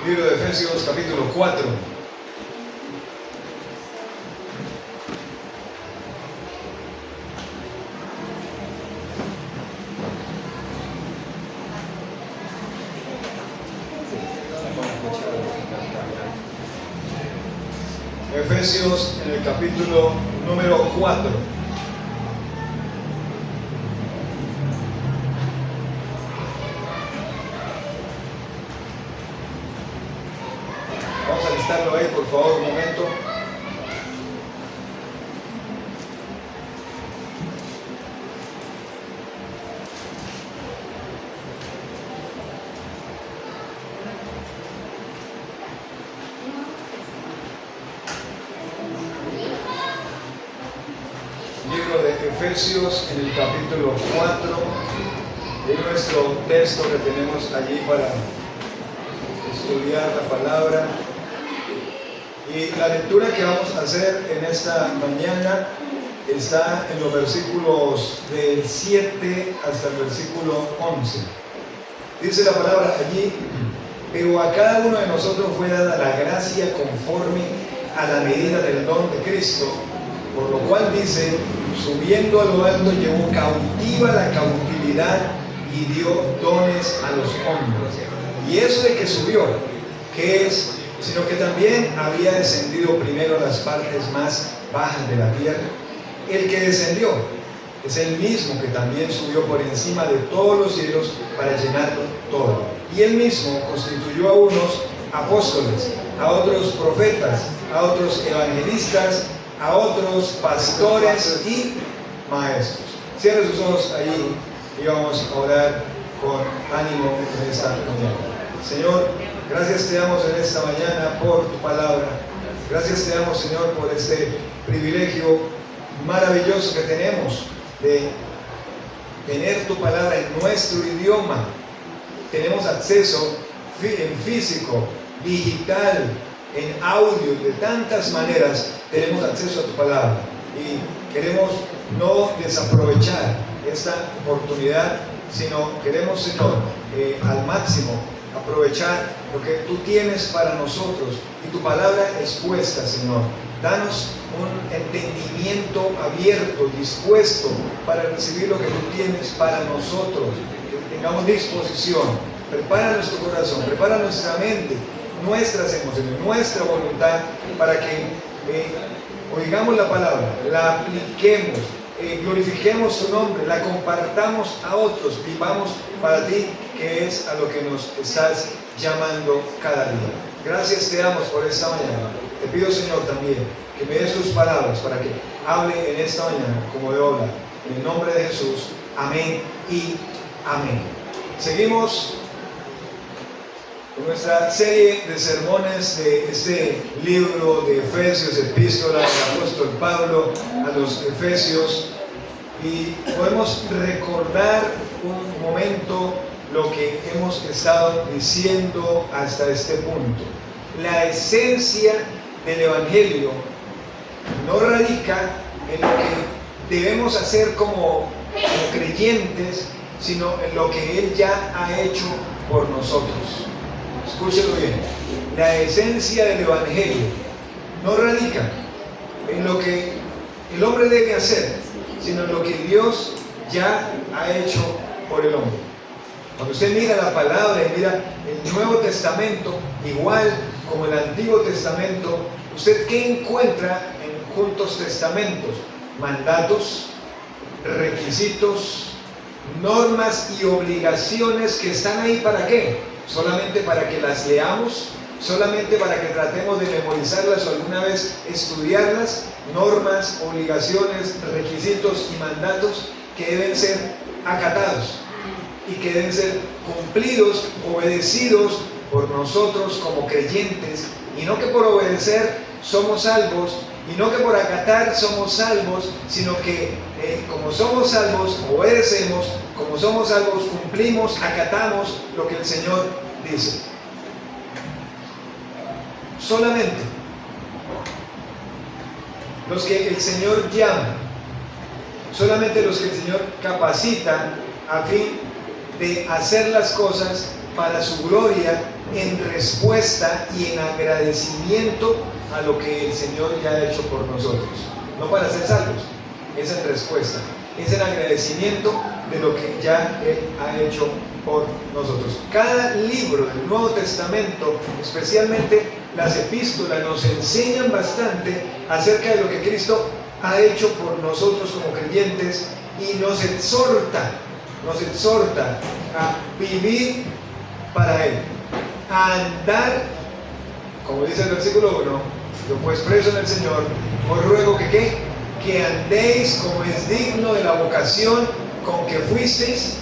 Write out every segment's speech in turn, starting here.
Libro de Efesios, capítulo 4. Efesios en el capítulo número 4. Vamos a listarlo ahí, por favor, un momento. Libro de Efesios en el capítulo 4. Es nuestro texto que tenemos allí para estudiar la palabra. Y la lectura que vamos a hacer en esta mañana está en los versículos del 7 hasta el versículo 11. Dice la palabra allí: pero a cada uno de nosotros fue dada la gracia conforme a la medida del don de Cristo, por lo cual dice: subiendo a lo alto llevó cautiva la cautividad y dio dones a los hombres. Y eso de que subió, ¿qué es? Sino que también había descendido primero a las partes más bajas de la tierra. El que descendió es el mismo que también subió por encima de todos los cielos para llenarlo todo. Y él mismo constituyó a unos apóstoles, a otros profetas, a otros evangelistas, a otros pastores y maestros. Cierra sus ojos ahí y vamos a orar con ánimo en esta mañana. Señor, gracias te damos en esta mañana por tu palabra. Gracias te damos, Señor, por este privilegio maravilloso que tenemos de tener tu palabra en nuestro idioma. Tenemos acceso en físico, digital, en audio, de tantas maneras tenemos acceso a tu palabra. Y queremos no desaprovechar esta oportunidad, sino queremos, Señor, al máximo aprovechar lo que tú tienes para nosotros y tu palabra expuesta, Señor. Danos un entendimiento abierto, dispuesto para recibir lo que tú tienes para nosotros, que tengamos disposición. Prepara nuestro corazón, prepara nuestra mente, nuestras emociones, nuestra voluntad, para que oigamos la palabra, la apliquemos, glorifiquemos tu nombre, la compartamos a otros, vivamos para ti, que es a lo que nos estás llamando cada día. Gracias te damos por esta mañana. Te pido, Señor, también que me des tus palabras para que hable en esta mañana como debo hablar. En el nombre de Jesús, amén y amén. Seguimos con nuestra serie de sermones de este libro de Efesios, epístola del apóstol Pablo a los Efesios, y podemos recordar un momento lo que hemos estado diciendo hasta este punto. La esencia del Evangelio no radica en lo que debemos hacer como creyentes, sino en lo que Él ya ha hecho por nosotros. Escúchelo bien. La esencia del Evangelio no radica en lo que el hombre debe hacer, sino en lo que Dios ya ha hecho por el hombre. Cuando usted mira la palabra y mira el Nuevo Testamento, igual como el Antiguo Testamento, ¿usted qué encuentra en juntos testamentos? Mandatos, requisitos, normas y obligaciones que están ahí ¿para qué? Solamente para que las leamos, solamente para que tratemos de memorizarlas o alguna vez estudiarlas. Normas, obligaciones, requisitos y mandatos que deben ser acatados y que deben ser cumplidos, obedecidos por nosotros como creyentes, y no que por obedecer somos salvos, y no que por acatar somos salvos, sino que como somos salvos, obedecemos, como somos salvos, cumplimos, acatamos lo que el Señor dice. Solamente los que el Señor llama, solamente los que el Señor capacita a fin de hacer las cosas para su gloria, en respuesta y en agradecimiento a lo que el Señor ya ha hecho por nosotros. No para ser salvos, es en respuesta, es en agradecimiento de lo que ya Él ha hecho por nosotros. Cada libro del Nuevo Testamento, especialmente las epístolas, nos enseñan bastante acerca de lo que Cristo ha hecho por nosotros como creyentes y nos exhorta a vivir para Él, a andar, como dice el versículo 1, yo pues preso en el Señor, os ruego que ¿qué? Que andéis como es digno de la vocación con que fuisteis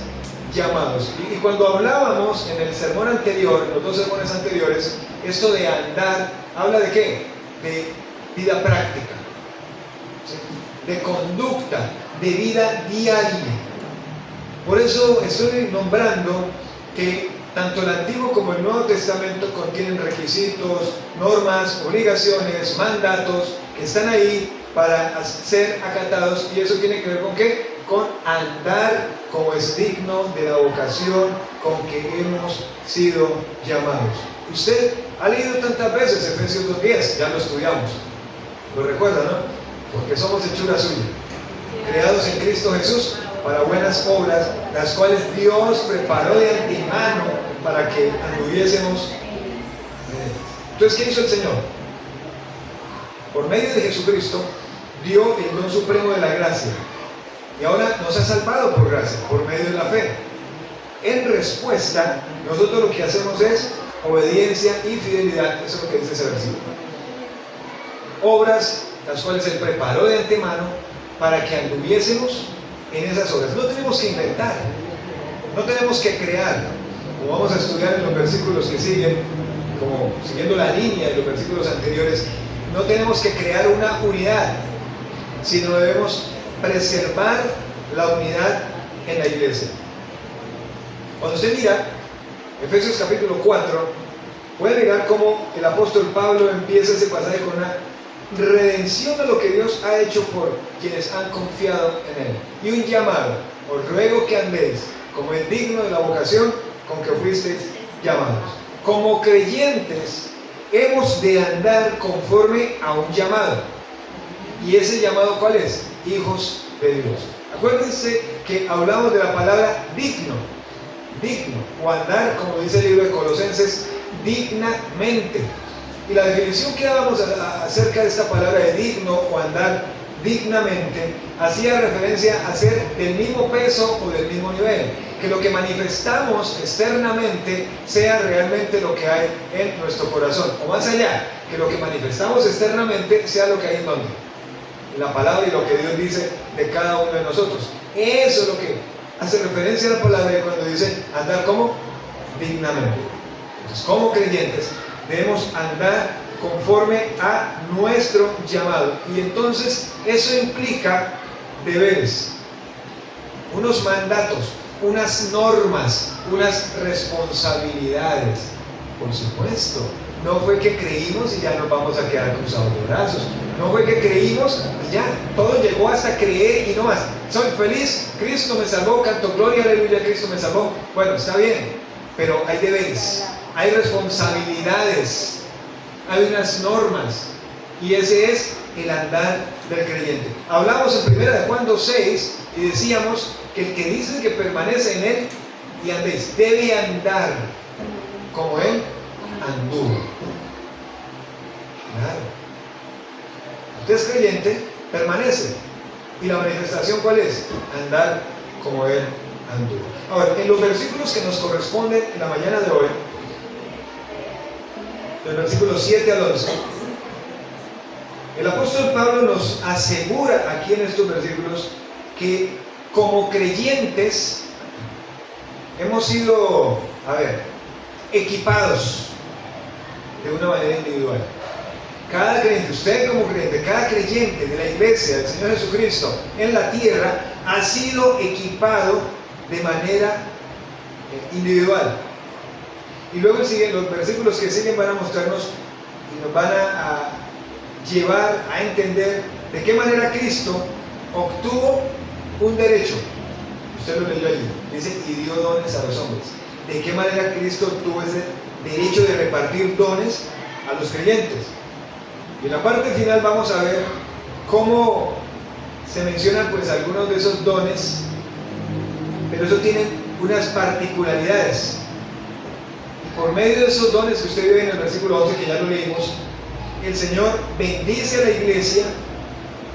llamados. Y cuando hablábamos en el sermón anterior, los dos sermones anteriores, esto de andar, habla de ¿qué? De vida práctica, ¿sí? De conducta, de vida diaria. Por eso estoy nombrando que tanto el Antiguo como el Nuevo Testamento contienen requisitos, normas, obligaciones, mandatos que están ahí para ser acatados, y eso tiene que ver con ¿qué? Con andar como es digno de la vocación con que hemos sido llamados. Usted ha leído tantas veces Efesios 2:10, ya lo estudiamos, lo recuerda, ¿no? Porque somos hechura suya, creados en Cristo Jesús para buenas obras, las cuales Dios preparó de antemano para que anduviésemos. Entonces, ¿qué hizo el Señor? Por medio de Jesucristo dio el don supremo de la gracia, y ahora nos ha salvado por gracia, por medio de la fe. En respuesta, nosotros lo que hacemos es obediencia y fidelidad. Eso es lo que dice ese versículo. Obras las cuales Él preparó de antemano para que anduviésemos en esas obras. No tenemos que inventar, no tenemos que crear, como vamos a estudiar en los versículos que siguen, como siguiendo la línea de los versículos anteriores. No tenemos que crear una unidad, sino debemos preservar la unidad en la iglesia. Cuando usted mira Efesios capítulo 4, puede mirar cómo el apóstol Pablo empieza ese pasaje con una redención de lo que Dios ha hecho por quienes han confiado en Él, y un llamado: os ruego que andéis como es digno de la vocación con que fuisteis llamados. Como creyentes hemos de andar conforme a un llamado, y ese llamado ¿cuál es? Hijos de Dios. Acuérdense que hablamos de la palabra digno, o andar, como dice el libro de Colosenses, dignamente. Y la definición que dábamos acerca de esta palabra de digno o andar dignamente hacía referencia a ser del mismo peso o del mismo nivel, que lo que manifestamos externamente sea realmente lo que hay en nuestro corazón, o más allá, que lo que manifestamos externamente sea lo que hay en donde, en la palabra y lo que Dios dice de cada uno de nosotros. Eso es lo que hace referencia a la palabra cuando dice andar como dignamente. Entonces, como creyentes debemos andar conforme a nuestro llamado, y entonces eso implica deberes, unos mandatos, unas normas, unas responsabilidades. Por supuesto, no fue que creímos y ya nos vamos a quedar cruzados de brazos, no fue que creímos y ya, todo llegó hasta creer y no más. Soy feliz, Cristo me salvó, canto gloria, aleluya, Cristo me salvó. Bueno, está bien, pero hay deberes, hay responsabilidades, hay unas normas, y ese es el andar del creyente. Hablamos en 1 Juan 2:6 y decíamos que el que dice que permanece en Él y andéis, debe andar como Él anduvo. Claro. Usted es creyente, permanece. ¿Y la manifestación cuál es? Andar como Él anduvo. Ahora, en los versículos que nos corresponden en la mañana de hoy, del versículo 7 al 11, el apóstol Pablo nos asegura aquí en estos versículos que como creyentes hemos sido, equipados de una manera individual. Cada creyente, usted como creyente, cada creyente de la iglesia del Señor Jesucristo en la tierra ha sido equipado de manera individual. Y luego los versículos que siguen van a mostrarnos y nos van a llevar a entender de qué manera Cristo obtuvo un derecho. Usted lo leyó allí, dice, y dio dones a los hombres. de qué manera Cristo tuvo ese derecho de repartir dones a los creyentes. Y en la parte final vamos a ver cómo se mencionan pues algunos de esos dones, pero eso tiene unas particularidades. Y por medio de esos dones que usted ve en el versículo 11, que ya lo leímos, el Señor bendice a la iglesia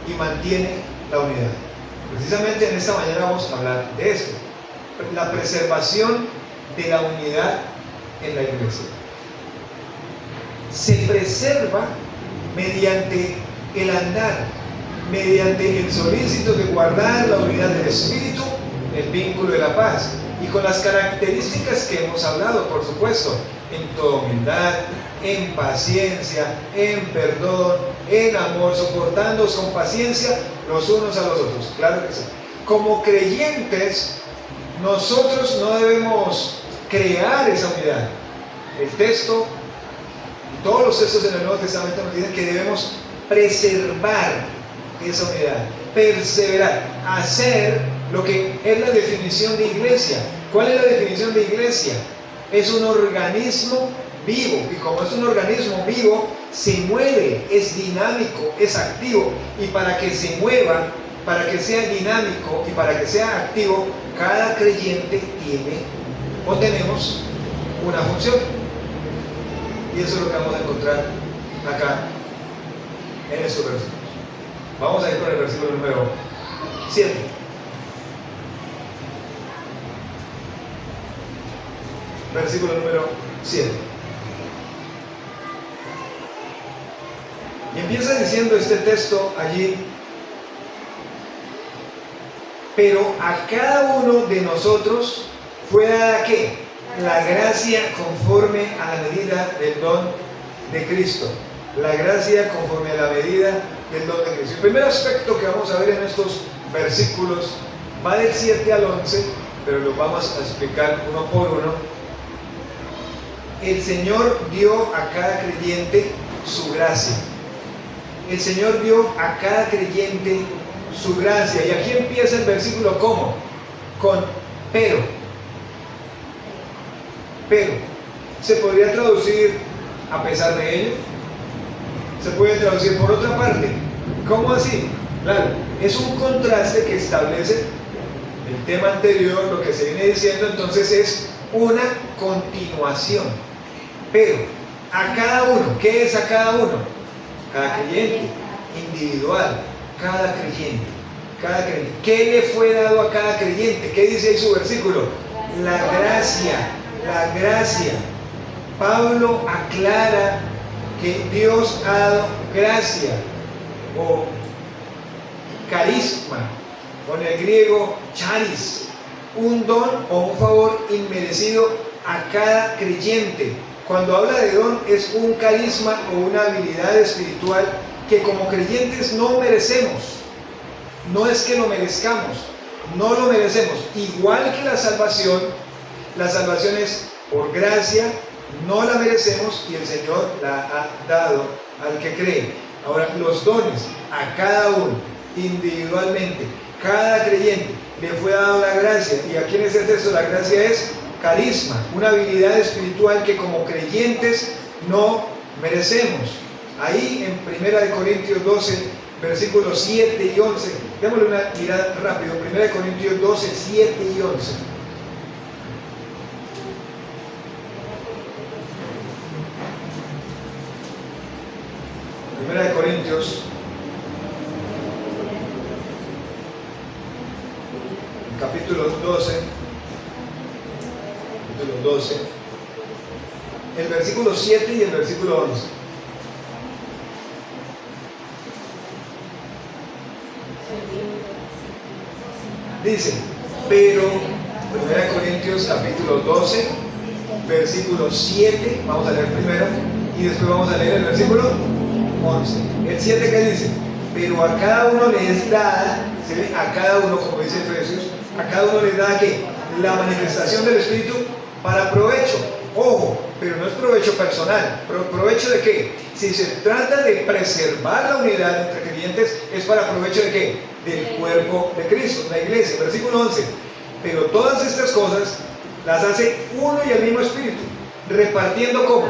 y mantiene la unidad. Precisamente en esta mañana vamos a hablar de esto, la preservación de la unidad en la iglesia. Se preserva mediante el andar, mediante el solícito de guardar la unidad del Espíritu, el vínculo de la paz, y con las características que hemos hablado, por supuesto, en toda humildad, en paciencia, en perdón, en amor, soportándoos con paciencia los unos a los otros. Claro que sí. Como creyentes, nosotros no debemos crear esa unidad. El texto, y todos los textos en el Nuevo Testamento nos dicen que debemos preservar esa unidad, perseverar, hacer lo que es la definición de iglesia. ¿Cuál es la definición de iglesia? Es un organismo vivo, y como es un organismo vivo, se mueve, es dinámico, es activo, y para que se mueva, para que sea dinámico y para que sea activo, cada creyente tiene o tenemos una función. Y eso es lo que vamos a encontrar acá en estos versículos. Vamos a ir con el versículo número 7. Versículo número 7. Y empieza diciendo este texto allí: pero a cada uno de nosotros fue dada ¿qué? La gracia conforme a la medida del don de Cristo. La gracia conforme a la medida del don de Cristo. El primer aspecto que vamos a ver en estos versículos va del 7 al 11, pero lo vamos a explicar uno por uno. El Señor dio a cada creyente su gracia. El Señor dio a cada creyente su gracia. Y aquí empieza el versículo ¿cómo? Con pero. Pero. Se podría traducir a pesar de ello. Se puede traducir por otra parte. ¿Cómo así? Claro, es un contraste que establece el tema anterior, lo que se viene diciendo, entonces es una continuación. Pero a cada uno, ¿qué es a cada uno? Cada creyente, individual, cada creyente, cada creyente. ¿Qué le fue dado a cada creyente? ¿Qué dice ahí su versículo? La gracia, la gracia. Pablo aclara que Dios ha dado gracia o carisma, con el griego charis, un don o un favor inmerecido a cada creyente. Cuando habla de don es un carisma o una habilidad espiritual que como creyentes no merecemos. No es que lo merezcamos, no lo merecemos. Igual que la salvación es por gracia, no la merecemos y el Señor la ha dado al que cree. Ahora, los dones a cada uno, individualmente, cada creyente le fue dado la gracia. Y aquí en este texto la gracia es carisma, una habilidad espiritual que como creyentes no merecemos. Ahí en 1 Corintios 12, versículos 7 y 11, démosle una mirada rápido. 1 Corintios 12, 7 y 11. 1 Corintios, capítulo 12, el versículo 7 y el versículo 11. Dice, pero 1 Corintios capítulo 12, versículo 7, vamos a leer primero y después vamos a leer el versículo 11. El 7 que dice, pero a cada uno le es dada, ¿sí? A cada uno, como dice Efesios, a cada uno le es dada ¿qué? La manifestación del Espíritu para provecho. Ojo, pero no es provecho personal. ¿Provecho de qué? Si se trata de preservar la unidad entre creyentes, es para provecho de qué? Del cuerpo de Cristo, la iglesia. Versículo 11. Pero todas estas cosas las hace uno y el mismo Espíritu, repartiendo ¿cómo?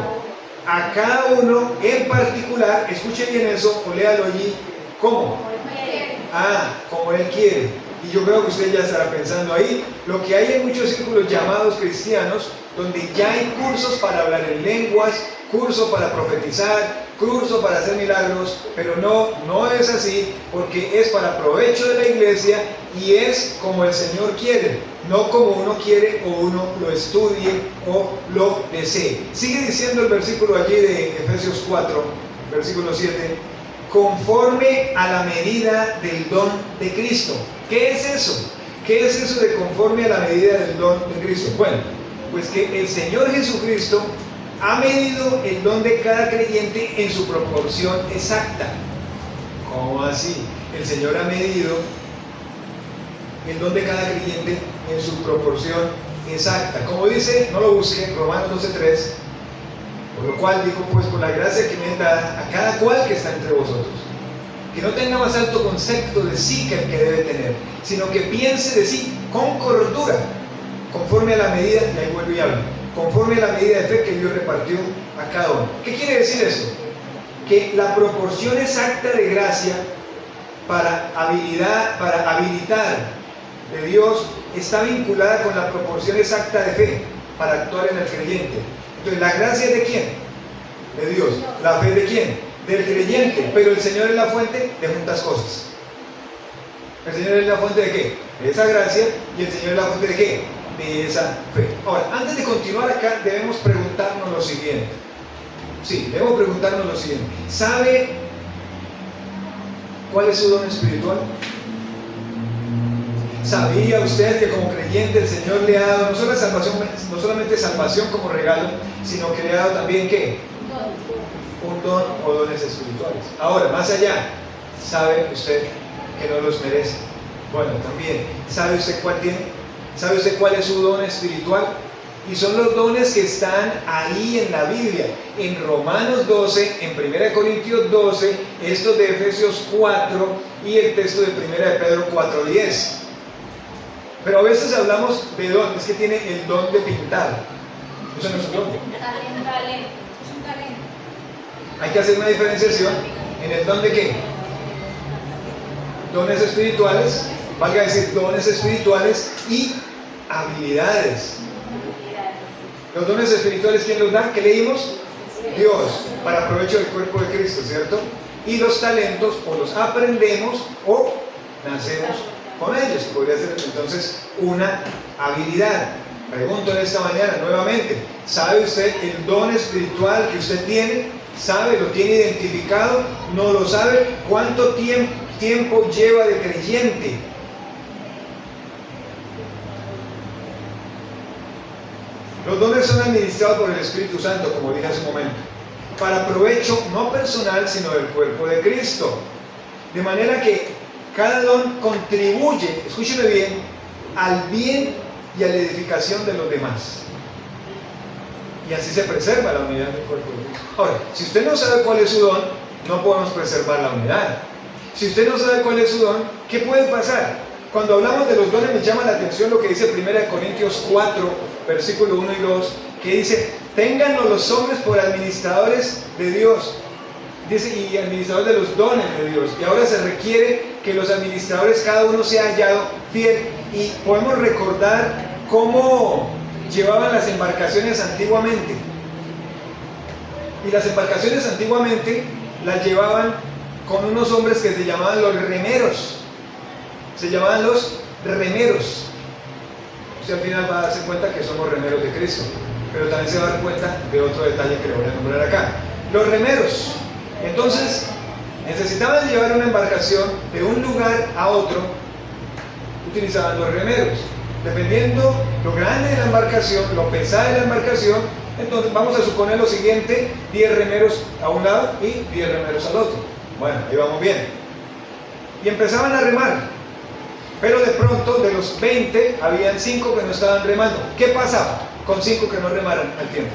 A cada uno en particular, escuche bien eso o léalo allí, ¿cómo? Como Él quiere. Y yo creo que usted ya estará pensando ahí, lo que hay en muchos círculos llamados cristianos, donde ya hay cursos para hablar en lenguas, cursos para profetizar, cursos para hacer milagros, pero no es así, porque es para provecho de la iglesia y es como el Señor quiere, no como uno quiere o uno lo estudie o lo desee. Sigue diciendo el versículo allí de Efesios 4, versículo 7, conforme a la medida del don de Cristo. ¿Qué es eso? ¿Qué es eso de conforme a la medida del don de Cristo? Bueno, pues que el Señor Jesucristo ha medido el don de cada creyente en su proporción exacta. ¿Cómo así? El Señor ha medido el don de cada creyente en su proporción exacta. Como dice, no lo busquen, Romanos 12:3, por lo cual dijo, pues por la gracia que me da a cada cual que está entre vosotros, que no tenga más alto concepto de sí que el que debe tener, sino que piense de sí con cordura, conforme a la medida, y ahí vuelvo y hablo, conforme a la medida de fe que Dios repartió a cada uno. ¿Qué quiere decir eso? Que la proporción exacta de gracia para habilitar de Dios está vinculada con la proporción exacta de fe para actuar en el creyente. Entonces, ¿la gracia es de quién? De Dios. ¿La fe de quién? Del creyente. Pero el Señor es la fuente de muchas cosas. ¿El Señor es la fuente de qué? De esa gracia. ¿Y el Señor es la fuente de qué? De esa fe. Ahora, antes de continuar acá, debemos preguntarnos lo siguiente. Sí, debemos preguntarnos lo siguiente. ¿Sabe cuál es su don espiritual? ¿Sabía usted que como creyente el Señor le ha dado no solamente salvación como regalo, sino que le ha dado también ¿qué? Un don o dones espirituales? Ahora, más allá, ¿sabe usted que no los merece? Bueno, también, ¿sabe usted cuál tiene? ¿Sabe usted cuál es su don espiritual? Y son los dones que están ahí en la Biblia, en Romanos 12, en 1 Corintios 12, estos de Efesios 4 y el texto de 1 de Pedro 4:10. Pero a veces hablamos de don, es que tiene el don de pintar. Eso no es un don. Hay que hacer una diferenciación en el don de qué. Dones espirituales, valga decir dones espirituales y habilidades. Los dones espirituales, ¿quién los da? ¿Qué leímos? Dios, para provecho del cuerpo de Cristo, ¿cierto? Y los talentos o los aprendemos o nacemos con ellos. Podría ser entonces una habilidad. Pregunto en esta mañana nuevamente, ¿sabe usted el don espiritual que usted tiene? ¿Sabe? ¿Lo tiene identificado? ¿No lo sabe? ¿Cuánto tiempo lleva de creyente? Los dones son administrados por el Espíritu Santo, como dije hace un momento, para provecho no personal, sino del cuerpo de Cristo. De manera que cada don contribuye, escúcheme bien, al bien y a la edificación de los demás. Y así se preserva la unidad del cuerpo de Cristo. Ahora, si usted no sabe cuál es su don, no podemos preservar la unidad. Si usted no sabe cuál es su don, ¿qué puede pasar? Cuando hablamos de los dones me llama la atención lo que dice 1 Corintios 4, versículo 1 y 2, que dice, téngannos los hombres por administradores de Dios. Dice, y administradores de los dones de Dios. Y ahora se requiere que los administradores, cada uno sea hallado fiel. Y podemos recordar cómo llevaban las embarcaciones antiguamente. Y las embarcaciones antiguamente las llevaban con unos hombres que se llamaban los remeros. Se llamaban los remeros. Usted al final va a darse cuenta que somos remeros de Cristo. Pero también se va a dar cuenta de otro detalle que le voy a nombrar acá. Los remeros. Entonces, necesitaban llevar una embarcación de un lugar a otro, utilizaban los remeros. Dependiendo lo grande de la embarcación, lo pesada de la embarcación, entonces vamos a suponer lo siguiente, 10 remeros a un lado y 10 remeros al otro. Bueno, ahí vamos bien. Y empezaban a remar, pero de pronto de los 20, habían 5 que no estaban remando. ¿Qué pasaba con 5 que no remaran al tiempo?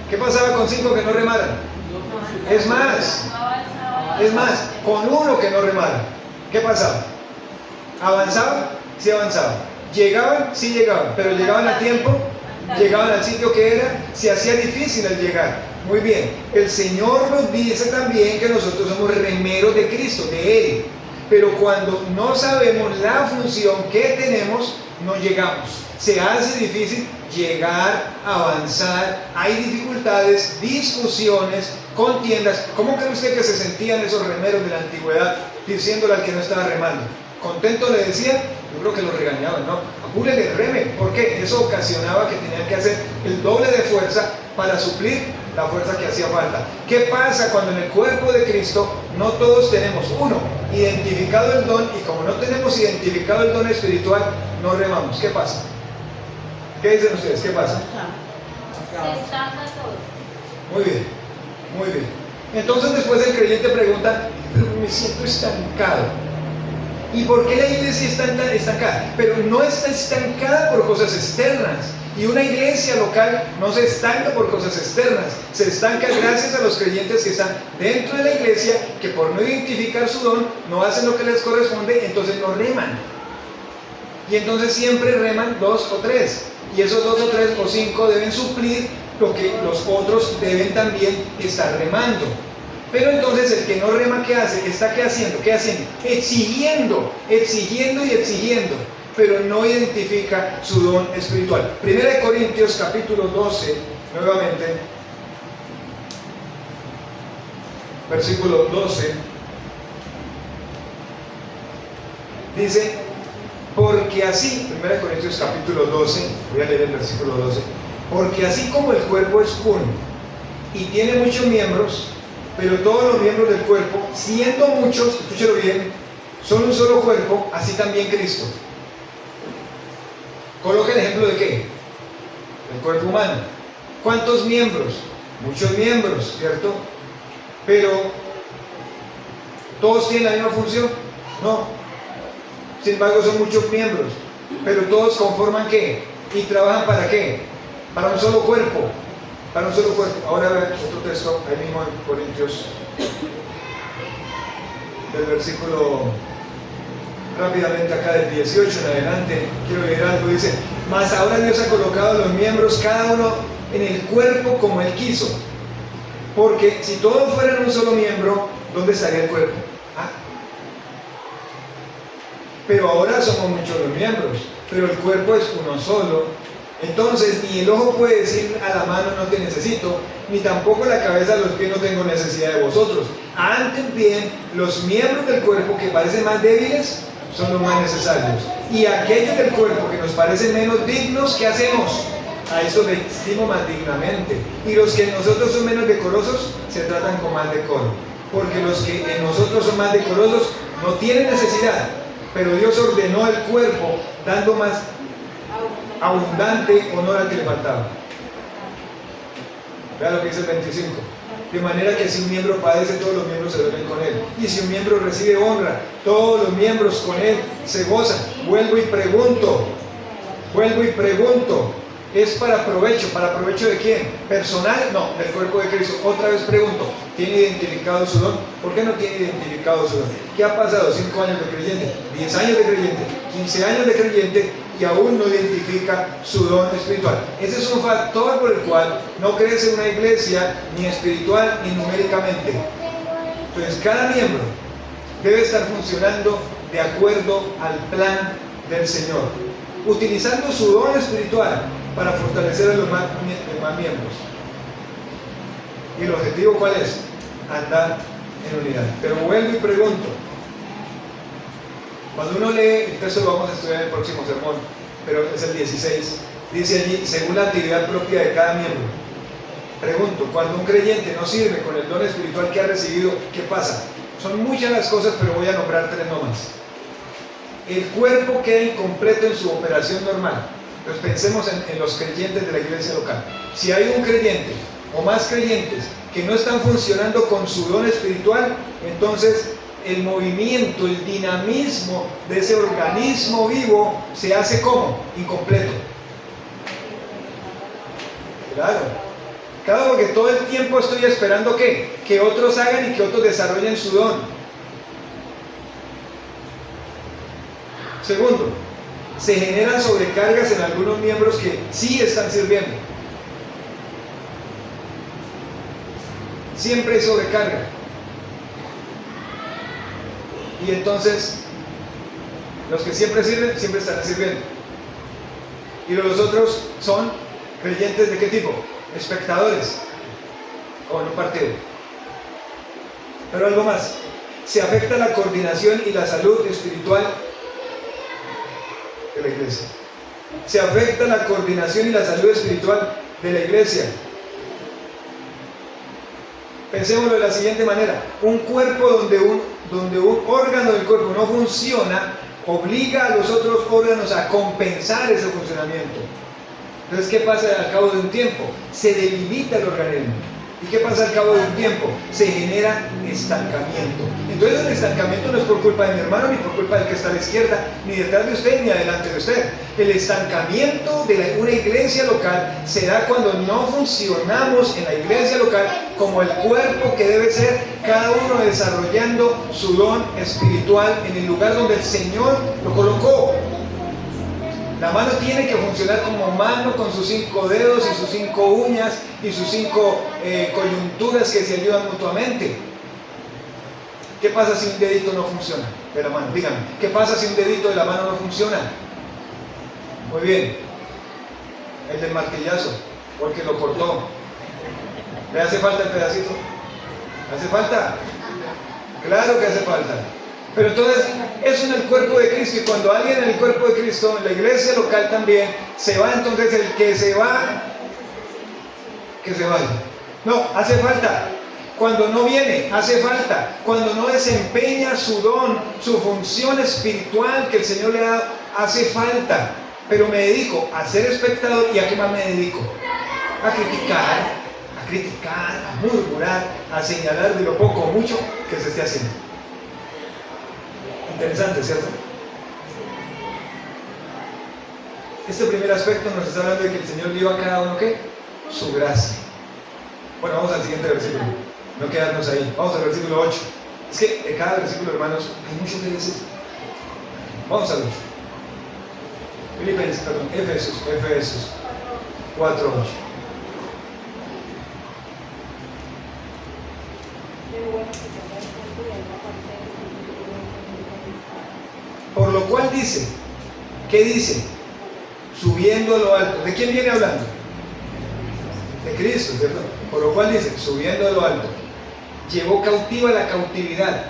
¿Qué pasaba con 5 que no remaran? Es más, con uno que no remara, ¿qué pasaba? ¿Avanzaban? Sí avanzaban. ¿Llegaban? Sí llegaban, pero llegaban a tiempo. Llegaban al sitio que era, se hacía difícil el llegar. Muy bien, el Señor nos dice también que nosotros somos remeros de Cristo, de Él. Pero cuando no sabemos la función que tenemos, no llegamos. Se hace difícil llegar, avanzar, hay dificultades, discusiones, contiendas. ¿Cómo cree usted que se sentían esos remeros de la antigüedad diciéndole al que no estaba remando? ¿Contento le decían? Yo creo que lo regañaban, ¿no? Apúrele, reme. ¿Por qué? Eso ocasionaba que tenían que hacer el doble de fuerza para suplir la fuerza que hacía falta. ¿Qué pasa cuando en el cuerpo de Cristo no todos tenemos, uno, identificado el don, y como no tenemos identificado el don espiritual, no remamos? ¿Qué pasa? ¿Qué dicen ustedes? ¿Qué pasa? Se estanca todo. Muy bien, muy bien. Entonces después el creyente pregunta, pero me siento estancado. ¿Y por qué la iglesia está estancada? Pero no está estancada por cosas externas. Y una iglesia local no se estanca por cosas externas. Se estanca gracias a los creyentes que están dentro de la iglesia, que por no identificar su don, no hacen lo que les corresponde, entonces no reman. Y entonces siempre reman 2 o 3. Y esos 2 o 3 o 5 deben suplir lo que los otros deben también estar remando. Pero entonces el que no rema, ¿qué hace? ¿Está qué haciendo? ¿Qué haciendo? Exigiendo y exigiendo, pero no identifica su don espiritual. 1 Corintios capítulo 12, nuevamente, versículo 12, dice, porque así, 1 Corintios capítulo 12, voy a leer el versículo 12, porque así como el cuerpo es uno y tiene muchos miembros, pero todos los miembros del cuerpo, siendo muchos, escúchelo bien, son un solo cuerpo, así también Cristo. Coloca el ejemplo de qué? El cuerpo humano. ¿Cuántos miembros? Muchos miembros, ¿cierto? Pero ¿todos tienen la misma función? No. Sin embargo, son muchos miembros, pero todos conforman ¿qué? ¿Y trabajan para qué? Para un solo cuerpo. Para un solo cuerpo. Ahora vean otro texto, ahí mismo en Corintios, del versículo, rápidamente acá del 18 en adelante, quiero leer algo, dice, mas ahora Dios ha colocado los miembros, cada uno en el cuerpo como Él quiso. Porque si todos fueran un solo miembro, ¿dónde estaría el cuerpo? Pero ahora somos muchos los miembros, pero el cuerpo es uno solo. Entonces, ni el ojo puede decir a la mano no te necesito, ni tampoco la cabeza a los pies no tengo necesidad de vosotros. Antes bien, los miembros del cuerpo que parecen más débiles son los más necesarios. Y aquellos del cuerpo que nos parecen menos dignos, ¿qué hacemos? A eso vestimos más dignamente. Y los que en nosotros son menos decorosos, se tratan con más decoro. Porque los que en nosotros son más decorosos no tienen necesidad, pero Dios ordenó el cuerpo dando más abundante honor al que le faltaba. Vea lo que dice el 25. De manera que si un miembro padece, todos los miembros se duelen con él. Y si un miembro recibe honra, todos los miembros con él se gozan. Vuelvo y pregunto. ¿Es para provecho de quién? ¿Personal? No, del cuerpo de Cristo. Otra vez pregunto, ¿tiene identificado su don? ¿Por qué no tiene identificado su don? ¿Qué ha pasado? 5 años de creyente, 10 años de creyente, 15 años de creyente y aún no identifica su don espiritual. Ese es un factor por el cual no crece una iglesia ni espiritual ni numéricamente. Entonces cada miembro debe estar funcionando de acuerdo al plan del Señor, utilizando su don espiritual para fortalecer a los demás miembros. ¿Y el objetivo cuál es? Andar en unidad. Pero vuelvo y pregunto, cuando uno lee, el texto lo vamos a estudiar en el próximo sermón, pero es el 16, dice allí, según la actividad propia de cada miembro. Pregunto, cuando un creyente no sirve con el don espiritual que ha recibido, ¿qué pasa? Son muchas las cosas, pero voy a nombrar 3 nomás. El cuerpo queda incompleto en su operación normal. Entonces pensemos en los creyentes de la iglesia local. Si hay un creyente o más creyentes que no están funcionando con su don espiritual, entonces el movimiento, el dinamismo de ese organismo vivo se hace ¿cómo? Incompleto. Claro. Claro, porque todo el tiempo estoy esperando ¿qué? Que otros hagan y que otros desarrollen su don. Segundo, se generan sobrecargas en algunos miembros que sí están sirviendo. Siempre hay sobrecarga. Y entonces, los que siempre sirven, siempre estarán sirviendo. Y los otros son creyentes de qué tipo? Espectadores, como en un partido. Pero algo más, se afecta la coordinación y la salud espiritual de la iglesia. Se afecta la coordinación y la salud espiritual de la iglesia. Pensémoslo de la siguiente manera: un cuerpo donde un órgano del cuerpo no funciona, obliga a los otros órganos a compensar ese funcionamiento. Entonces, ¿qué pasa al cabo de un tiempo? Se debilita el organismo. ¿Y qué pasa al cabo de un tiempo? Se genera estancamiento. Entonces, el estancamiento no es por culpa de mi hermano, ni por culpa del que está a la izquierda, ni detrás de usted, ni adelante de usted. El estancamiento de una iglesia local se da cuando no funcionamos en la iglesia local como el cuerpo que debe ser, cada uno desarrollando su don espiritual en el lugar donde el Señor lo colocó. La mano tiene que funcionar como mano, con sus 5 dedos y sus 5 uñas y sus 5 coyunturas que se ayudan mutuamente. ¿Qué pasa si un dedito no funciona de la mano? Díganme, ¿qué pasa si un dedito de la mano no funciona? Muy bien, el del martillazo, porque lo cortó. ¿Le hace falta el pedacito? ¿Hace falta? Claro que hace falta. Pero entonces, eso en el cuerpo de Cristo, y cuando alguien en el cuerpo de Cristo, en la iglesia local también, se va, entonces el que se va, que se vaya. No, hace falta. Cuando no viene, hace falta. Cuando no desempeña su don, su función espiritual que el Señor le ha dado, hace falta. Pero me dedico a ser espectador. ¿Y a qué más me dedico? A criticar, a murmurar, a señalar de lo poco o mucho que se esté haciendo. Interesante, ¿cierto? Este primer aspecto nos está hablando de que el Señor dio a cada uno, ¿qué? Su gracia. Bueno, vamos al siguiente versículo. No quedarnos ahí. Vamos al versículo 8. Es que de cada versículo, hermanos, hay mucho que decir. Vamos al 8. Efesios 4:8. Por lo cual dice, ¿qué dice? Subiendo a lo alto. ¿De quién viene hablando? De Cristo, ¿cierto? Por lo cual dice, subiendo a lo alto, llevó cautiva la cautividad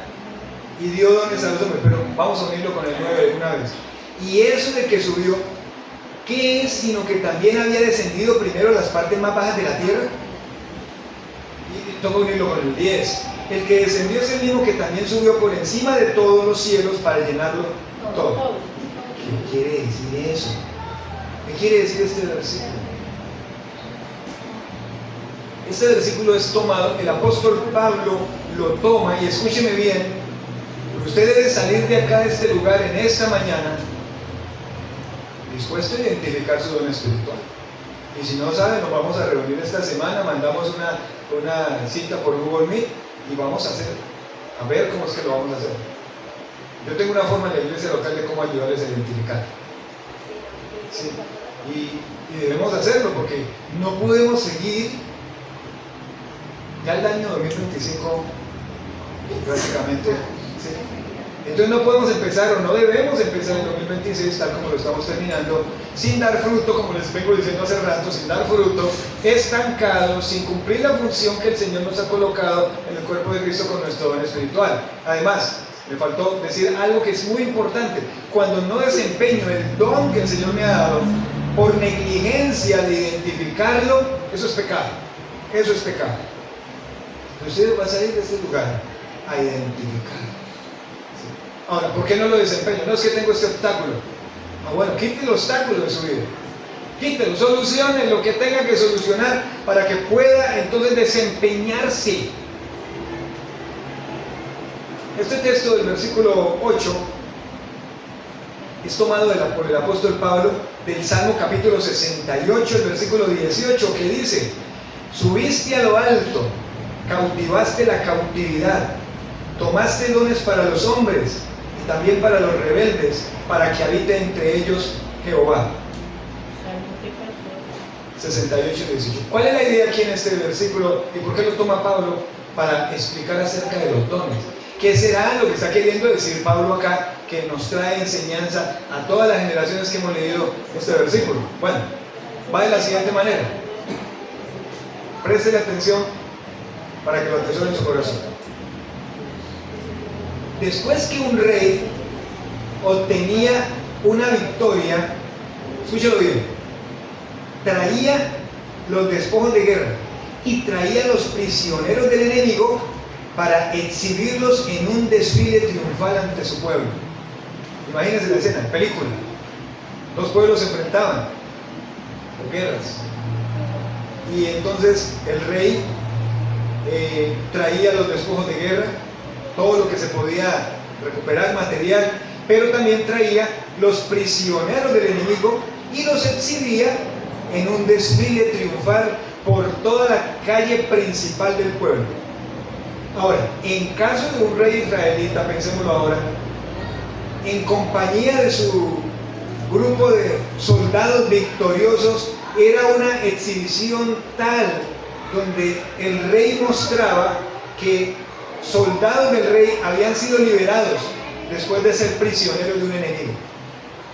y dio dones a los hombres. Pero vamos a unirlo con el 9 de una vez. Y eso de que subió, ¿qué es? Sino que también había descendido primero a las partes más bajas de la tierra. Y toca unirlo con el 10. El que descendió es el mismo que también subió por encima de todos los cielos para llenarlo todo. ¿Qué quiere decir eso? ¿Qué quiere decir este versículo? Este versículo es tomado, el apóstol Pablo lo toma, y escúcheme bien, porque usted debe salir de acá, de este lugar, en esta mañana, dispuesto a identificar su don espiritual. Y si no sabe, nos vamos a reunir esta semana, mandamos una cita por Google Meet y vamos a ver cómo es que lo vamos a hacer. Yo tengo una forma en la iglesia local de cómo ayudarles a identificar. Sí. Y debemos hacerlo porque no podemos seguir. Ya el año 2025 prácticamente, ¿sí? Entonces no podemos empezar, o no debemos empezar el 2026 tal como lo estamos terminando, sin dar fruto, como les vengo diciendo hace rato, sin dar fruto, estancados, sin cumplir la función que el Señor nos ha colocado en el cuerpo de Cristo con nuestro don espiritual. Además, me faltó decir algo que es muy importante: cuando no desempeño el don que el Señor me ha dado, por negligencia de identificarlo, eso es pecado. Eso es pecado. Usted va a salir de este lugar a identificar. ¿Sí? Ahora, ¿por qué no lo desempeño? No es que tengo este obstáculo. Bueno, quite el obstáculo de su vida. Quítelo, solucione lo que tenga que solucionar para que pueda entonces desempeñarse. Este texto del versículo 8 es tomado por el apóstol Pablo del Salmo capítulo 68, el versículo 18, que dice: subiste a lo alto, cautivaste la cautividad, tomaste dones para los hombres y también para los rebeldes, para que habite entre ellos Jehová. 68:18. ¿Cuál es la idea aquí en este versículo y por qué lo toma Pablo para explicar acerca de los dones? ¿Qué será lo que está queriendo decir Pablo acá, que nos trae enseñanza a todas las generaciones que hemos leído este versículo? Bueno, va de la siguiente manera. Presten atención para que lo atesoren en su corazón. Después que un rey obtenía una victoria, escúchalo bien, traía los despojos de guerra y traía los prisioneros del enemigo para exhibirlos en un desfile triunfal ante su pueblo. Imagínense la escena, película. Dos pueblos se enfrentaban por guerras. Y entonces el rey traía los despojos de guerra, todo lo que se podía recuperar, material, pero también traía los prisioneros del enemigo y los exhibía en un desfile triunfal por toda la calle principal del pueblo. Ahora, en caso de un rey israelita, pensémoslo ahora, en compañía de su grupo de soldados victoriosos, era una exhibición tal donde el rey mostraba que soldados del rey habían sido liberados después de ser prisioneros de un enemigo.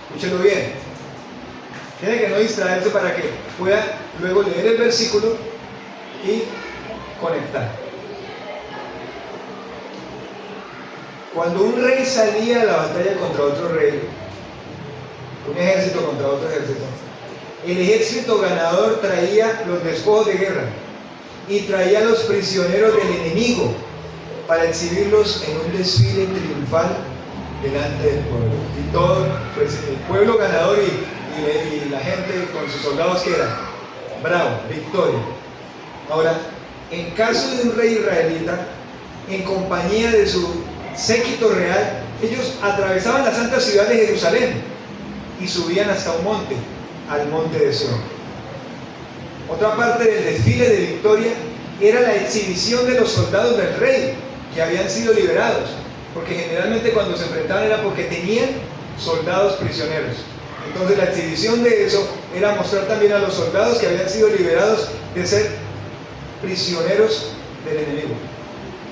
Escúchelo bien. Tiene que no distraerse para que pueda luego leer el versículo y conectar. Cuando un rey salía a la batalla contra otro rey, un ejército contra otro ejército, el ejército ganador traía los despojos de guerra y traía los prisioneros del enemigo para exhibirlos en un desfile triunfal delante del pueblo. Y todo, pues el pueblo ganador y la gente con sus soldados que eran bravo, victoria. Ahora, en caso de un rey israelita, en compañía de su séquito real, ellos atravesaban la santa ciudad de Jerusalén y subían hasta un monte, al monte de Sion. Otra parte del desfile de victoria era la exhibición de los soldados del rey que habían sido liberados, porque generalmente cuando se enfrentaban era porque tenían soldados prisioneros. Entonces la exhibición de eso era mostrar también a los soldados que habían sido liberados de ser prisioneros del enemigo.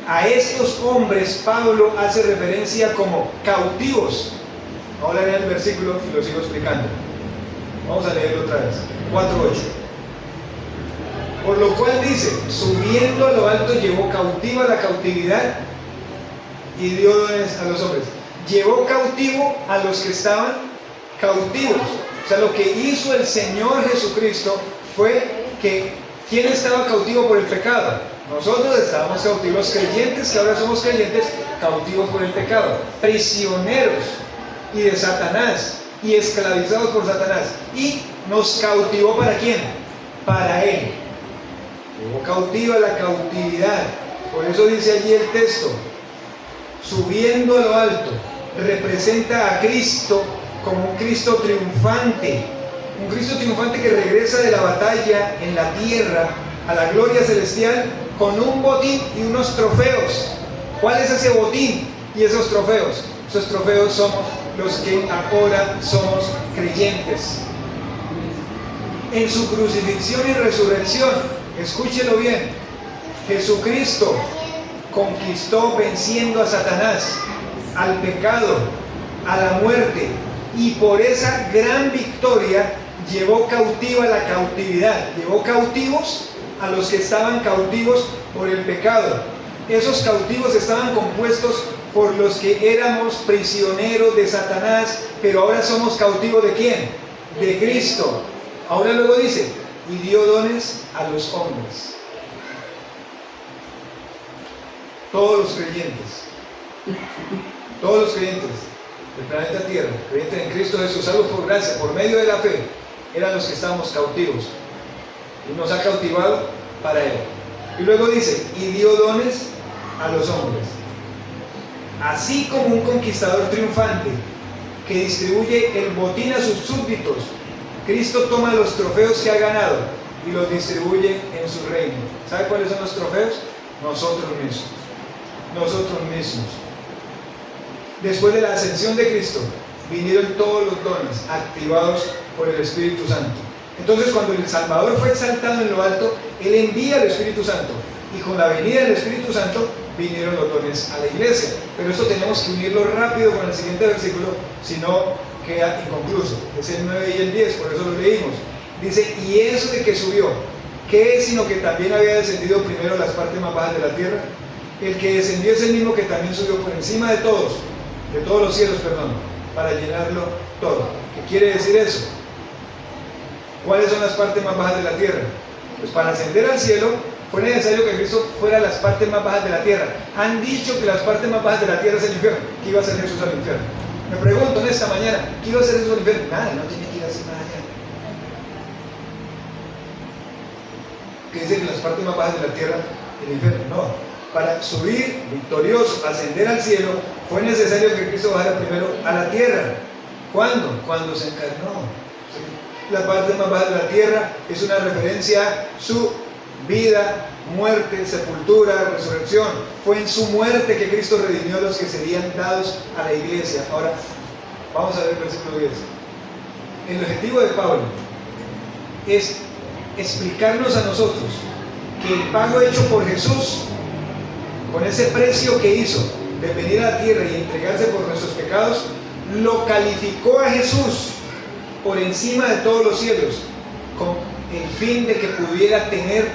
A estos hombres Pablo hace referencia como cautivos. Vamos a leer el versículo y lo sigo explicando. Vamos a leerlo otra vez. 4:8. Por lo cual dice, subiendo a lo alto llevó cautiva la cautividad y dio dones a los hombres. Llevó cautivo a los que estaban cautivos. O sea, lo que hizo el Señor Jesucristo fue que ¿quién estaba cautivo por el pecado? Nosotros estábamos cautivos, creyentes, que ahora somos creyentes, cautivos por el pecado, prisioneros y de Satanás y esclavizados por Satanás. Y nos cautivó ¿para quién? Para Él. Llevó cautiva la cautividad. Por eso dice allí el texto, subiendo a lo alto, representa a Cristo como un Cristo triunfante que regresa de la batalla en la tierra a la gloria celestial con un botín y unos trofeos. ¿Cuál es ese botín y esos trofeos? Esos trofeos somos los que ahora somos creyentes. En su crucifixión y resurrección, escúchelo bien, Jesucristo conquistó venciendo a Satanás, al pecado, a la muerte, y por esa gran victoria llevó cautiva la cautividad, llevó cautivos a los que estaban cautivos por el pecado. Esos cautivos estaban compuestos por los que éramos prisioneros de Satanás, pero ahora somos cautivos ¿de quién? De Cristo. Ahora luego dice, y dio dones a los hombres. Todos los creyentes del planeta Tierra, creyentes en Cristo Jesús, salvos por gracia, por medio de la fe, eran los que estábamos cautivos. Y nos ha cautivado para Él. Y luego dice, y dio dones a los hombres. Así como un conquistador triunfante que distribuye el botín a sus súbditos, Cristo toma los trofeos que ha ganado y los distribuye en su reino. ¿Sabe cuáles son los trofeos? Nosotros mismos. Después de la ascensión de Cristo, vinieron todos los dones activados por el Espíritu Santo. Entonces, cuando el Salvador fue exaltado en lo alto, Él envía al Espíritu Santo. Y con la venida del Espíritu Santo, vinieron los dones a la iglesia. Pero esto tenemos que unirlo rápido con el siguiente versículo, si no queda inconcluso. Es el 9 y el 10, por eso lo leímos. Dice, y eso de que subió, ¿qué es sino que también había descendido primero a las partes más bajas de la tierra? El que descendió es el mismo que también subió por encima de todos los cielos, para llenarlo todo. ¿Qué quiere decir eso? ¿Cuáles son las partes más bajas de la tierra? Pues para ascender al cielo fue necesario que Cristo fuera a las partes más bajas de la tierra. Han dicho que las partes más bajas de la tierra es el infierno. ¿Qué iba a hacer Jesús al infierno? Me pregunto en esta mañana, ¿qué iba a hacer Jesús al infierno? Nada, no tiene que ir a hacer nada allá. ¿Qué dice que las partes más bajas de la tierra, el infierno? No. Para subir victorioso, ascender al cielo, fue necesario que Cristo bajara primero a la tierra. ¿Cuándo? Cuando se encarnó. La parte más baja de la tierra es una referencia a su vida, muerte, sepultura, resurrección. Fue en su muerte que Cristo redimió a los que serían dados a la iglesia. Ahora, vamos a ver el versículo 10. El objetivo de Pablo es explicarnos a nosotros que el pago hecho por Jesús, con ese precio que hizo de venir a la tierra y entregarse por nuestros pecados, lo calificó a Jesús por encima de todos los cielos, con el fin de que pudiera tener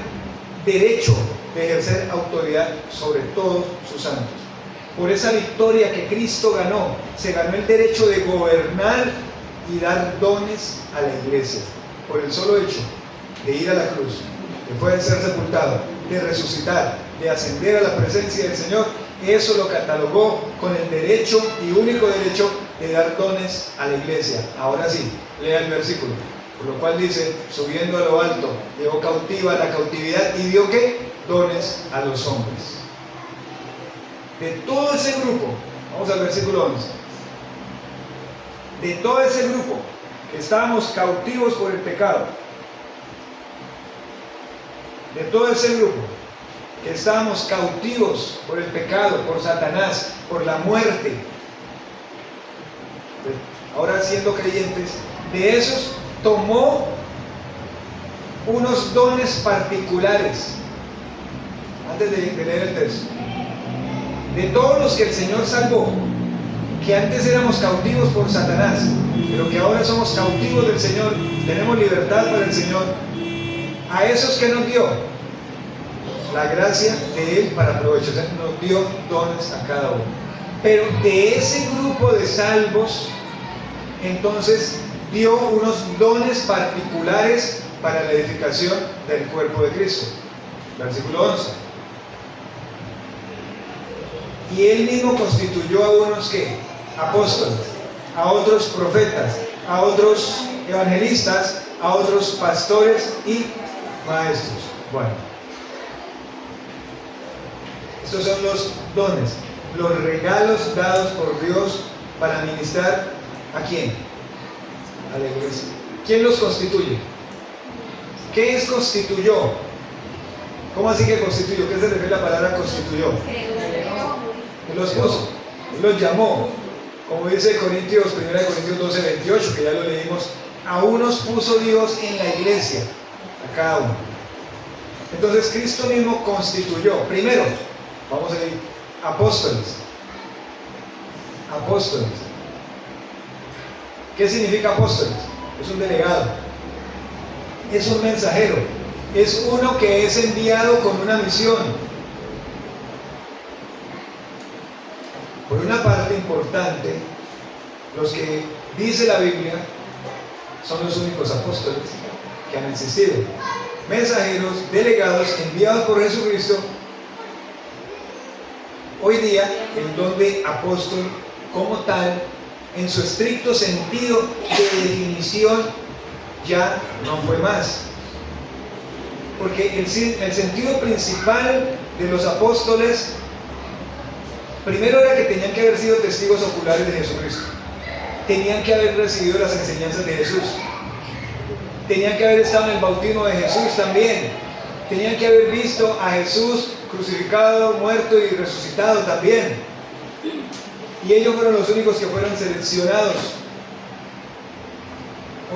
derecho de ejercer autoridad sobre todos sus santos. Por esa victoria que Cristo ganó, se ganó el derecho de gobernar y dar dones a la iglesia. Por el solo hecho de ir a la cruz, de ser sepultado, de resucitar, de ascender a la presencia del Señor, eso lo catalogó con el derecho y único derecho de dar dones a la iglesia. Ahora sí, lea el versículo. Por lo cual dice, subiendo a lo alto, llevó cautiva la cautividad y dio ¿qué? Dones a los hombres. De todo ese grupo, vamos al versículo 11. De todo ese grupo que estábamos cautivos por el pecado, de todo ese grupo que estábamos cautivos por el pecado, por Satanás, por la muerte, ahora siendo creyentes, de esos tomó unos dones particulares. Antes de leer el texto, de todos los que el Señor salvó, que antes éramos cautivos por Satanás, pero que ahora somos cautivos del Señor, tenemos libertad para el Señor, a esos que nos dio la gracia de Él para provecho, o sea, nos dio dones a cada uno. Pero de ese grupo de salvos, entonces dio unos dones particulares para la edificación del cuerpo de Cristo. Versículo 11. Y Él mismo constituyó a unos que apóstoles, a otros profetas, a otros evangelistas, a otros pastores y maestros. Bueno, estos son los dones, los regalos dados por Dios para ministrar ¿a quién? A la iglesia. ¿Quién los constituye? ¿Qué es constituyó? ¿Cómo así que constituyó? ¿Qué se refiere a la palabra constituyó? Él los puso, Él los llamó. Como dice 1 Corintios 12, 28, que ya lo leímos, a unos puso Dios en la iglesia, a cada uno. Entonces Cristo mismo constituyó, primero, vamos a ir, apóstoles. Apóstoles. ¿Qué significa apóstoles? Es un delegado, es un mensajero, es uno que es enviado con una misión. Por una parte importante, los que dice la Biblia son los únicos apóstoles que han existido. Mensajeros, delegados, enviados por Jesucristo. Hoy día, el don de apóstol como tal, en su estricto sentido de definición, ya no fue más. Porque el sentido principal de los apóstoles, primero era que tenían que haber sido testigos oculares de Jesucristo. Tenían que haber recibido las enseñanzas de Jesús. Tenían que haber estado en el bautismo de Jesús también. Tenían que haber visto a Jesús crucificado, muerto y resucitado también. y ellos fueron los únicos que fueron seleccionados.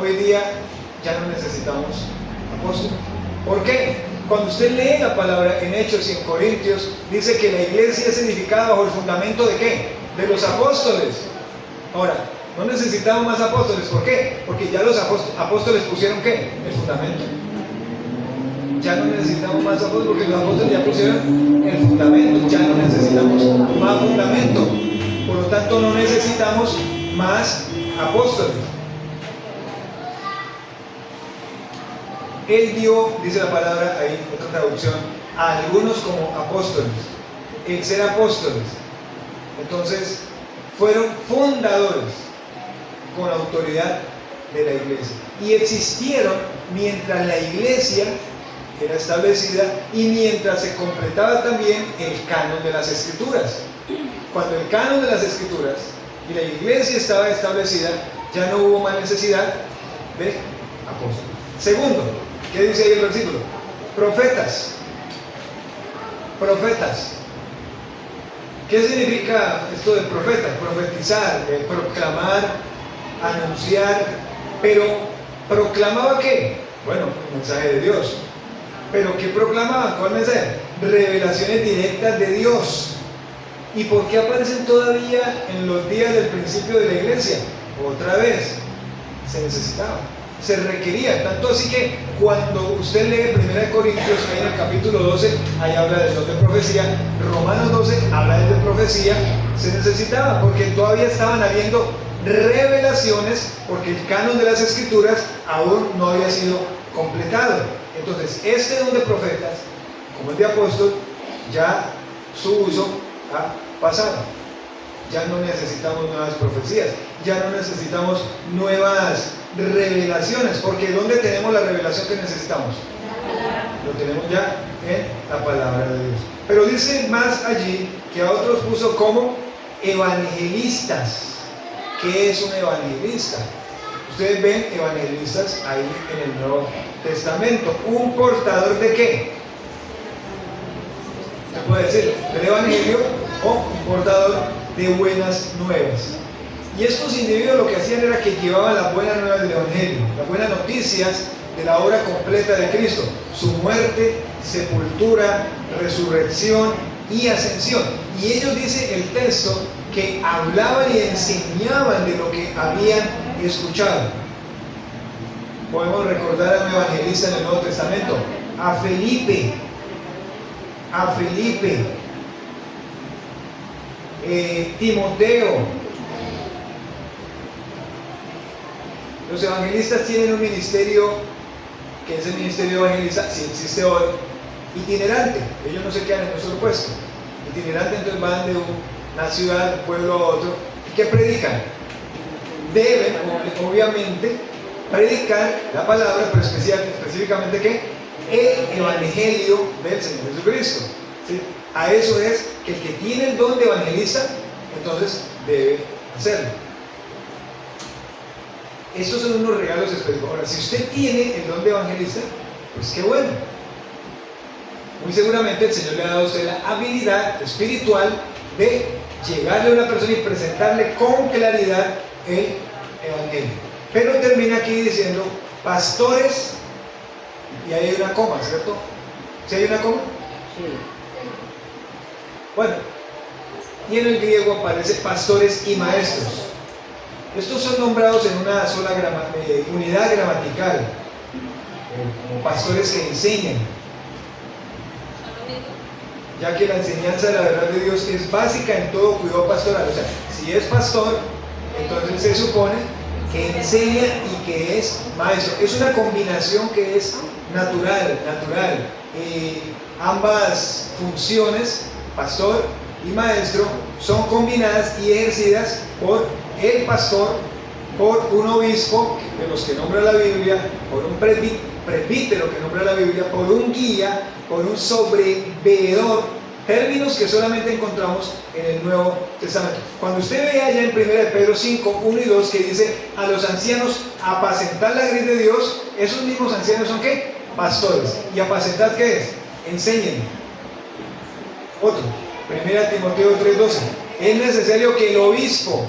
Hoy día ya no necesitamos apóstoles. ¿Por qué? Cuando usted lee la palabra en Hechos y en Corintios, dice que la iglesia es edificada bajo el fundamento ¿de qué? De los apóstoles. Ahora, no necesitamos más apóstoles. ¿Por qué? Porque ya los apóstoles pusieron ¿qué? El fundamento. Ya no necesitamos más apóstoles porque los apóstoles ya pusieron el fundamento. Ya no necesitamos más fundamento. Por lo tanto, no necesitamos más apóstoles. Él dio, dice la palabra ahí, otra traducción, a algunos como apóstoles. El ser apóstoles. Entonces, fueron fundadores con autoridad de la iglesia. Y existieron mientras la iglesia era establecida y mientras se completaba también el canon de las escrituras. Cuando el canon de las escrituras y la iglesia estaba establecida, ya no hubo más necesidad de apóstoles. Segundo, ¿qué dice ahí el versículo? Profetas. Profetas. ¿Qué significa esto de profeta? Profetizar, proclamar, anunciar. Pero, ¿proclamaba qué? Bueno, el mensaje de Dios. ¿Pero qué proclamaban? ¿Cuál mensaje? Revelaciones directas de Dios. ¿Y por qué aparecen todavía en los días del principio de la iglesia? Otra vez, se necesitaba, se requería, tanto así que cuando usted lee 1 Corintios, ahí en el capítulo 12, ahí habla del don de profecía, Romanos 12 habla del de profecía, se necesitaba, porque todavía estaban habiendo revelaciones, porque el canon de las escrituras aún no había sido completado. Entonces, este don de profetas, como el de apóstol, ya su uso ha pasado. Ya no necesitamos nuevas profecías, ya no necesitamos nuevas revelaciones, porque ¿dónde tenemos la revelación que necesitamos? Lo tenemos ya en la palabra de Dios. Pero dice más allí que a otros puso como evangelistas. ¿Qué es un evangelista? Ustedes ven evangelistas ahí en el Nuevo Testamento. ¿Un portador de qué? Se puede decir del evangelio o un portador de buenas nuevas. Y estos individuos lo que hacían era que llevaban las buenas nuevas del evangelio, las buenas noticias de la obra completa de Cristo, su muerte, sepultura, resurrección y ascensión. Y ellos, dice el texto, que hablaban y enseñaban de lo que habían escuchado. Podemos recordar a un evangelista en el Nuevo Testamento, a Felipe, Timoteo. Los evangelistas tienen un ministerio, que es el ministerio evangelista, si existe hoy, itinerante. Ellos no se quedan en un solo puesto. Itinerante, entonces van de una ciudad, un pueblo a otro. ¿Y qué predican? Deben, obviamente, predicar la palabra, pero específicamente ¿qué? El evangelio del Señor Jesucristo. ¿Sí? A eso es que el que tiene el don de evangelista, entonces debe hacerlo. Estos son unos regalos específicos. Ahora, si usted tiene el don de evangelista, pues qué bueno. Muy seguramente el Señor le ha dado a usted la habilidad espiritual de llegarle a una persona y presentarle con claridad el evangelio. Pero termina aquí diciendo pastores, y ahí hay una coma, ¿cierto? ¿Sí hay una coma? Sí. Bueno, y en el griego aparece pastores y maestros. Estos son nombrados en una sola unidad gramatical, como pastores que enseñan, ya que la enseñanza de la verdad de Dios es básica en todo cuidado pastoral. O sea, si es pastor, entonces se supone que enseña y que es maestro. Es una combinación que es natural. Ambas funciones, pastor y maestro, son combinadas y ejercidas por el pastor, por un obispo, de los que nombra la Biblia, por un presbítero que nombra la Biblia, por un guía, por un sobreveedor, términos que solamente encontramos en el Nuevo Testamento. Cuando usted ve allá en 1 Pedro 5, 1 y 2, que dice a los ancianos apacentar la grey de Dios, esos mismos ancianos son ¿qué? Pastores. ¿Y apacentar qué es? Enseñen. Otro, 1 Timoteo 3:12. Es necesario que el obispo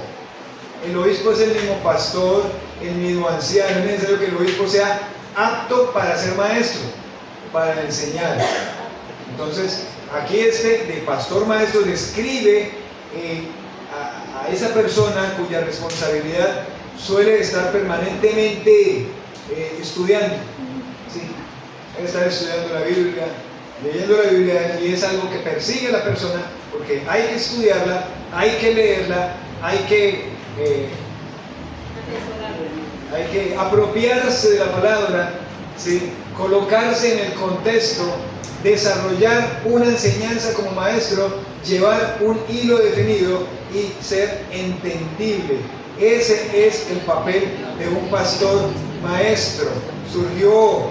es el mismo pastor, el mismo anciano, es necesario que el obispo sea apto para ser maestro, para enseñar. Entonces, aquí de pastor maestro describe a esa persona cuya responsabilidad suele estar permanentemente estudiando. ¿Sí? Estar estudiando la Biblia, leyendo la Biblia, y es algo que persigue a la persona porque hay que estudiarla, hay que leerla, hay que apropiarse de la palabra, ¿sí? Colocarse en el contexto, desarrollar una enseñanza como maestro, llevar un hilo definido y ser entendible. Ese es el papel de un pastor maestro. Surgió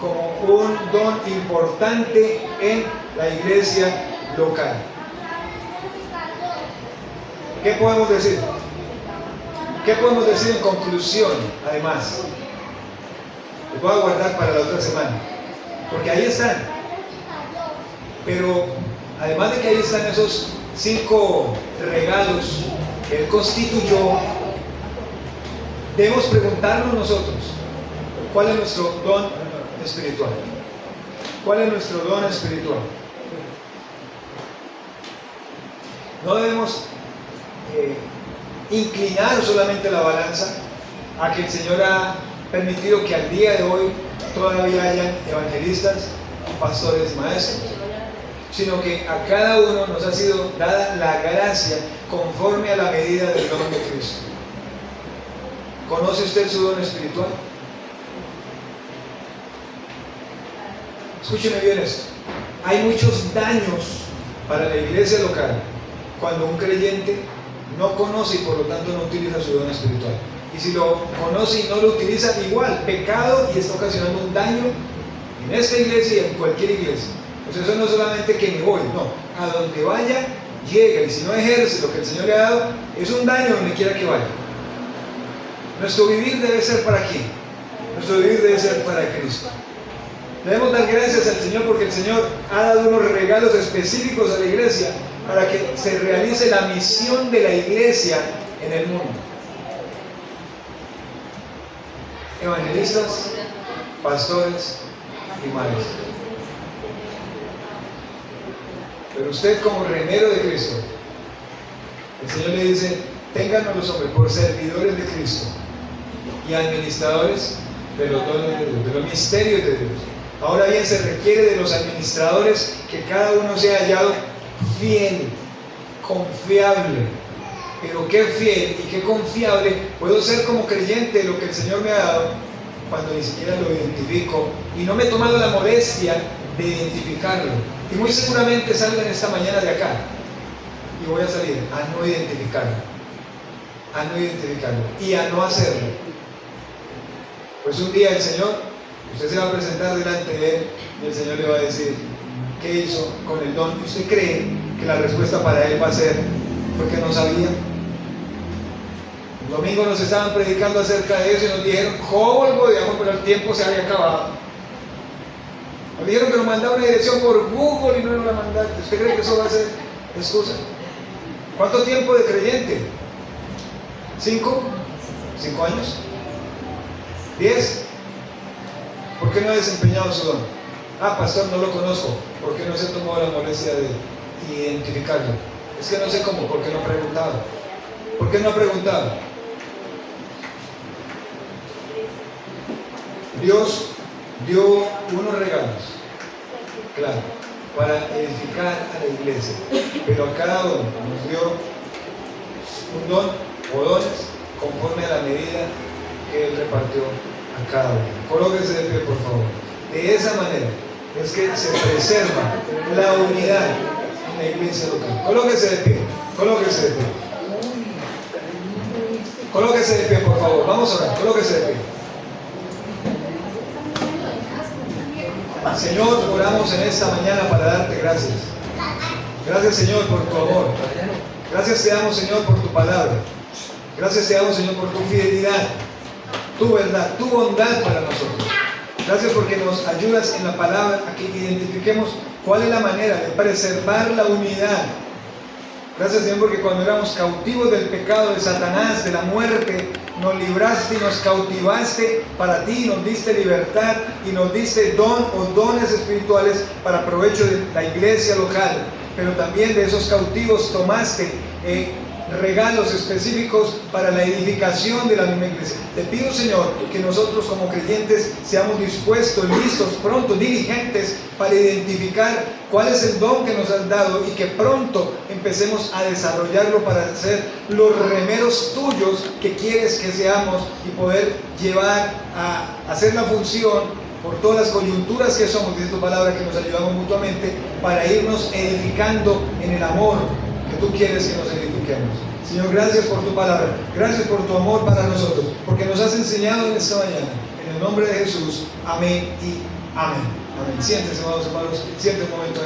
como un don importante en la iglesia local. ¿Qué podemos decir? ¿Qué podemos decir en conclusión, además? Lo voy a guardar para la otra semana, porque ahí están. Pero además de que ahí están esos 5 regalos que Él constituyó, debemos preguntarnos nosotros, ¿cuál es nuestro don espiritual? ¿Cuál es nuestro don espiritual? No debemos inclinar solamente la balanza a que el Señor ha permitido que al día de hoy todavía hayan evangelistas, pastores, maestros, sino que a cada uno nos ha sido dada la gracia conforme a la medida del don de Cristo. ¿Conoce usted su don espiritual? Escúcheme bien esto. Hay muchos daños para la iglesia local cuando un creyente no conoce y por lo tanto no utiliza su don espiritual. Y si lo conoce y no lo utiliza, igual, pecado, y está ocasionando un daño en esta iglesia y en cualquier iglesia. Pues eso no es solamente que me voy, no, a donde vaya, llega, y si no ejerce lo que el Señor le ha dado, es un daño donde quiera que vaya. Nuestro vivir debe ser para quién? Nuestro vivir debe ser para Cristo. Debemos dar gracias al Señor porque el Señor ha dado unos regalos específicos a la iglesia para que se realice la misión de la iglesia en el mundo. Evangelistas, pastores y maestros. Pero usted, como remero de Cristo, el Señor le dice: téngannos los hombres por servidores de Cristo y administradores de los dones de Dios, de los misterios de Dios. Ahora bien, se requiere de los administradores que cada uno sea hallado fiel, confiable. Pero qué fiel y qué confiable puedo ser como creyente de lo que el Señor me ha dado cuando ni siquiera lo identifico y no me he tomado la molestia de identificarlo. Y muy seguramente salgo en esta mañana de acá y voy a salir a no identificarlo, y a no hacerlo. Pues un día el Señor, usted se va a presentar delante de Él y el Señor le va a decir qué hizo con el don. ¿Y usted cree que la respuesta para Él va a ser porque no sabía? El domingo nos estaban predicando acerca de eso y nos dijeron cómo lo podíamos, pero el tiempo se había acabado. Nos dijeron que nos mandaba una dirección por Google y no nos la mandaron. ¿Usted cree que eso va a ser excusa? ¿Cuánto tiempo de creyente? ¿5? ¿5 años? ¿10? ¿Por qué no ha desempeñado su don? Ah, pastor, no lo conozco. ¿Por qué no se tomó la molestia de identificarlo? Es que no sé cómo. ¿Por qué no ha preguntado? ¿Por qué no ha preguntado? Dios dio unos regalos, claro, para edificar a la iglesia, pero a cada uno nos dio un don o dones conforme a la medida que Él repartió a cada uno. Colóquese de pie, por favor. De esa manera es que se preserva la unidad en la iglesia local. Colóquese de pie, colóquese de pie. Colóquese de pie, por favor. Vamos a orar, colóquese de pie. Señor, oramos en esta mañana para darte gracias. Gracias, Señor, por tu amor. Gracias te damos, Señor, por tu palabra. Gracias te damos, Señor, por tu fidelidad, tu verdad, tu bondad para nosotros. Gracias porque nos ayudas en la palabra a que identifiquemos cuál es la manera de preservar la unidad Gracias, Señor, porque cuando éramos cautivos del pecado, de Satanás, de la muerte, nos libraste y nos cautivaste para ti, nos diste libertad y nos diste dones espirituales para provecho de la iglesia local. Pero también de esos cautivos tomaste regalos específicos para la edificación de la misma iglesia. Te pido, Señor, que nosotros como creyentes seamos dispuestos, listos, prontos, diligentes para identificar cuál es el don que nos has dado y que pronto empecemos a desarrollarlo para ser los remeros tuyos que quieres que seamos y poder llevar a hacer la función por todas las coyunturas que somos, dice tu palabra, que nos ayudamos mutuamente para irnos edificando en el amor que tú quieres que nos edifiquemos. Señor, gracias por tu palabra, gracias por tu amor para nosotros, porque nos has enseñado en esta mañana. En el nombre de Jesús, amén y amén. Amén. Siéntense, amados hermanos, siéntense un momento.